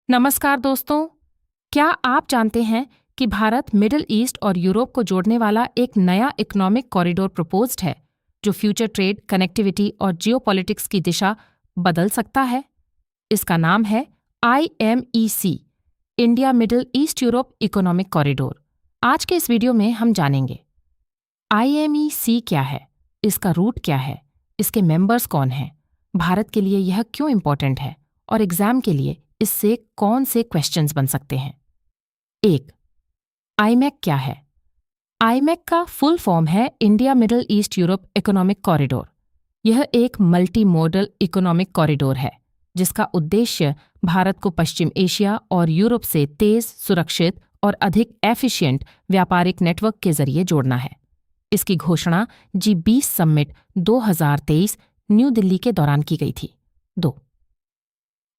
नमस्कार दोस्तों, क्या आप जानते हैं कि भारत मिडिल ईस्ट और यूरोप को जोड़ने वाला एक नया इकोनॉमिक कॉरिडोर प्रपोज्ड है जो फ्यूचर ट्रेड, कनेक्टिविटी और जियोपॉलिटिक्स की दिशा बदल सकता है। इसका नाम है IMEC, India middle east Europe economic corridor. आज के इस वीडियो में हम जानेंगे IMEC क्या है, इसका रूट क्या है, इसके मेंबर्स कौन हैं, भारत के लिए यह क्यों इम्पोर्टेंट है और एग्जाम के लिए इससे कौन से क्वेश्चंस बन सकते हैं। 1. IMEC क्या है? IMEC का फुल फॉर्म है India middle east Europe economic corridor. यह एक मल्टी मोडल इकोनॉमिक कॉरिडोर है जिसका उद्देश्य भारत को पश्चिम एशिया और यूरोप से तेज, सुरक्षित और अधिक एफिशिएंट व्यापारिक नेटवर्क के जरिए जोड़ना है। इसकी घोषणा G20 समिट 2023 न्यू दिल्ली के दौरान की गई थी। 2.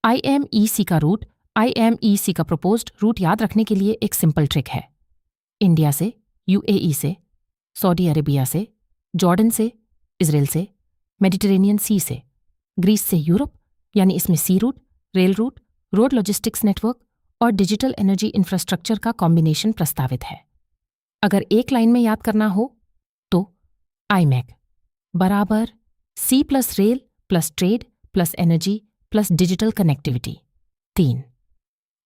IMEC का रूट। IMEC का प्रपोज्ड रूट याद रखने के लिए एक सिंपल ट्रिक है। इंडिया से, UAE से, सऊदी अरेबिया से, जॉर्डन से, इजराइल से, मेडिटेरेनियन सी से, ग्रीस से यूरोप, यानी इसमें sea route, rail route, road logistics network और डिजिटल एनर्जी इंफ्रास्ट्रक्चर का कॉम्बिनेशन प्रस्तावित है। अगर एक लाइन में याद करना हो तो IMEC बराबर C plus rail plus trade plus energy plus digital connectivity. 3.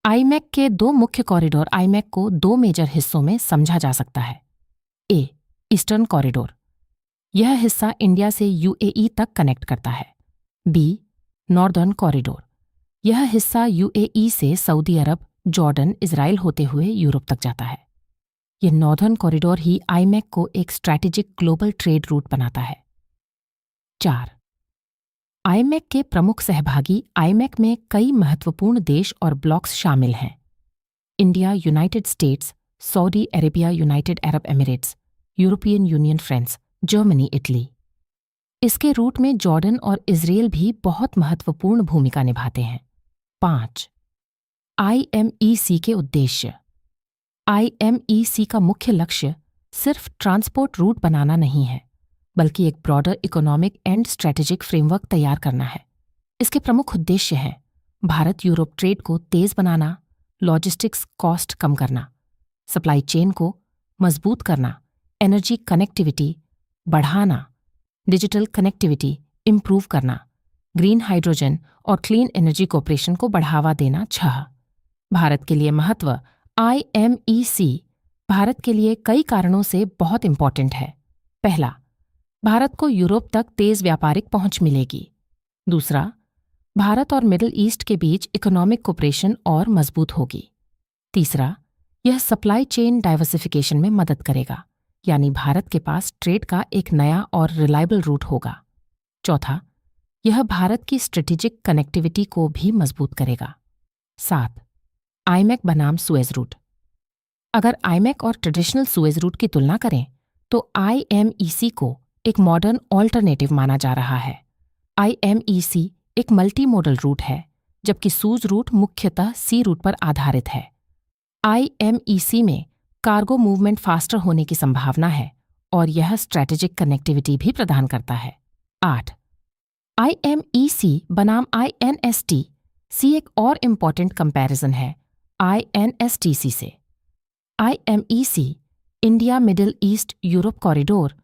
IMEC के दो मुख्य कॉरिडोर। IMEC को दो मेजर हिस्सों में समझा जा सकता है। A. ईस्टर्न कॉरिडोर, यह हिस्सा इंडिया से UAE तक कनेक्ट करता है। B. नॉर्दर्न कॉरिडोर, यह हिस्सा UAE से सऊदी अरब, जॉर्डन, इजराइल होते हुए यूरोप तक जाता है। यह नॉर्दर्न कॉरिडोर ही IMEC को एक स्ट्रैटेजिक ग्लोबल ट्रेड रूट बनाता है। 4. IMEC के प्रमुख सहभागी। IMEC में कई महत्वपूर्ण देश और ब्लॉक्स शामिल हैं। India, United states, Saudi Arabia, United Arab Emirates, European union, France, Germany, Italy. इसके रूट में जॉर्डन और इजराइल भी बहुत महत्वपूर्ण भूमिका निभाते हैं। 5. IMEC के उद्देश्य। IMEC का मुख्य लक्ष्य सिर्फ ट्रांसपोर्ट रूट बनाना नहीं है, बल्कि एक broader economic and strategic framework तैयार करना है। इसके प्रमुख उद्देश्य हैं भारत यूरोप ट्रेड को तेज बनाना, लॉजिस्टिक्स कॉस्ट कम करना, सप्लाई चेन को मजबूत करना, एनर्जी कनेक्टिविटी बढ़ाना, डिजिटल कनेक्टिविटी इम्प्रूव करना, ग्रीन हाइड्रोजन और क्लीन एनर्जी कोऑपरेशन को बढ़ावा देना। 6. भारत के लिए महत्व। IMEC भारत के लिए कई कारणों से बहुत इंपॉर्टेंट है। पहला, भारत को यूरोप तक तेज व्यापारिक पहुंच मिलेगी। दूसरा, भारत और मिडिल ईस्ट के बीच इकोनॉमिक कोऑपरेशन और मजबूत होगी। तीसरा, यह सप्लाई चेन डाइवर्सिफिकेशन में मदद करेगा, यानी भारत के पास ट्रेड का एक नया और रिलायबल रूट होगा। चौथा, यह भारत की स्ट्रेटेजिक कनेक्टिविटी को भी मजबूत करेगा। 7. IMEC बनाम सुएज रूट। अगर IMEC और ट्रेडिशनल सुएज रूट की तुलना करें तो IMEC को एक मॉडर्न ऑल्टरनेटिव माना जा रहा है। IMEC एक मल्टी मोडल रूट है, जबकि सूज रूट मुख्यतः सी रूट पर आधारित है। IMEC में कार्गो मूवमेंट फास्टर होने की संभावना है और यह स्ट्रैटेजिक कनेक्टिविटी भी प्रदान करता है। 8. IMEC बनाम INSTC एक और इम्पॉर्टेंट कंपैरिजन है INSTC से। IMEC India middle east Europe corridor,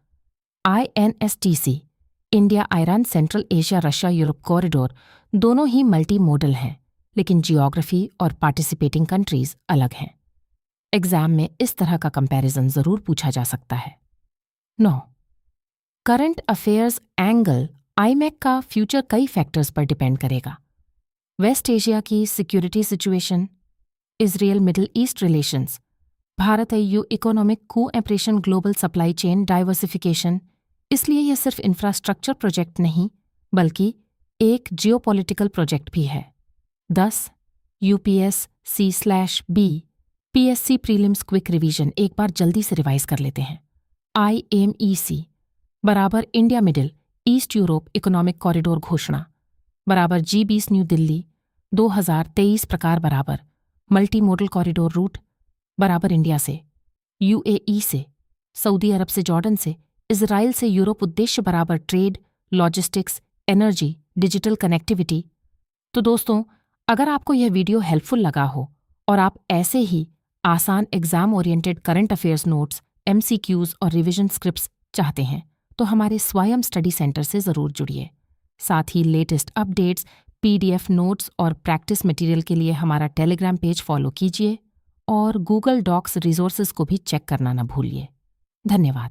INSTC India Iran central Asia Russia Europe corridor दोनों ही मल्टी मोडल हैं, लेकिन जियोग्राफी और पार्टिसिपेटिंग कंट्रीज अलग हैं। एग्जाम में इस तरह का कंपैरिजन जरूर पूछा जा सकता है। 9. Current affairs angle. IMEC का फ्यूचर कई फैक्टर्स पर डिपेंड करेगा। वेस्ट एशिया की security situation, Israel middle east relations, Bharat EU economic cooperation, global supply chain diversification. इसलिए यह सिर्फ इंफ्रास्ट्रक्चर प्रोजेक्ट नहीं बल्कि एक जियोपॉलिटिकल प्रोजेक्ट भी है। 10. UPSC/B PSC prelims quick revision एक बार जल्दी से रिवाइज कर लेते हैं। IMEC बराबर India middle east Europe economic corridor घोषणा बराबर G20 न्यू दिल्ली 2023 प्रकार बराबर मल्टी मोडल कॉरिडोर रूट बराबर इंडिया से, UAE से, सऊदी अरब से, जॉर्डन से, इजराइल से यूरोप उद्देश्य बराबर trade, logistics, energy, digital connectivity. तो दोस्तों, अगर आपको यह वीडियो हेल्पफुल लगा हो और आप ऐसे ही आसान exam oriented current affairs notes, MCQs और रिवीजन स्क्रिप्ट्स चाहते हैं तो हमारे स्वयं स्टडी सेंटर से ज़रूर जुड़िए। साथ ही लेटेस्ट अपडेट्स, PDF नोट्स और प्रैक्टिस मटेरियल के लिए हमारा टेलीग्राम पेज फॉलो कीजिए और गूगल डॉक्स रिसोर्सेज को भी चेक करना न भूलिए। धन्यवाद।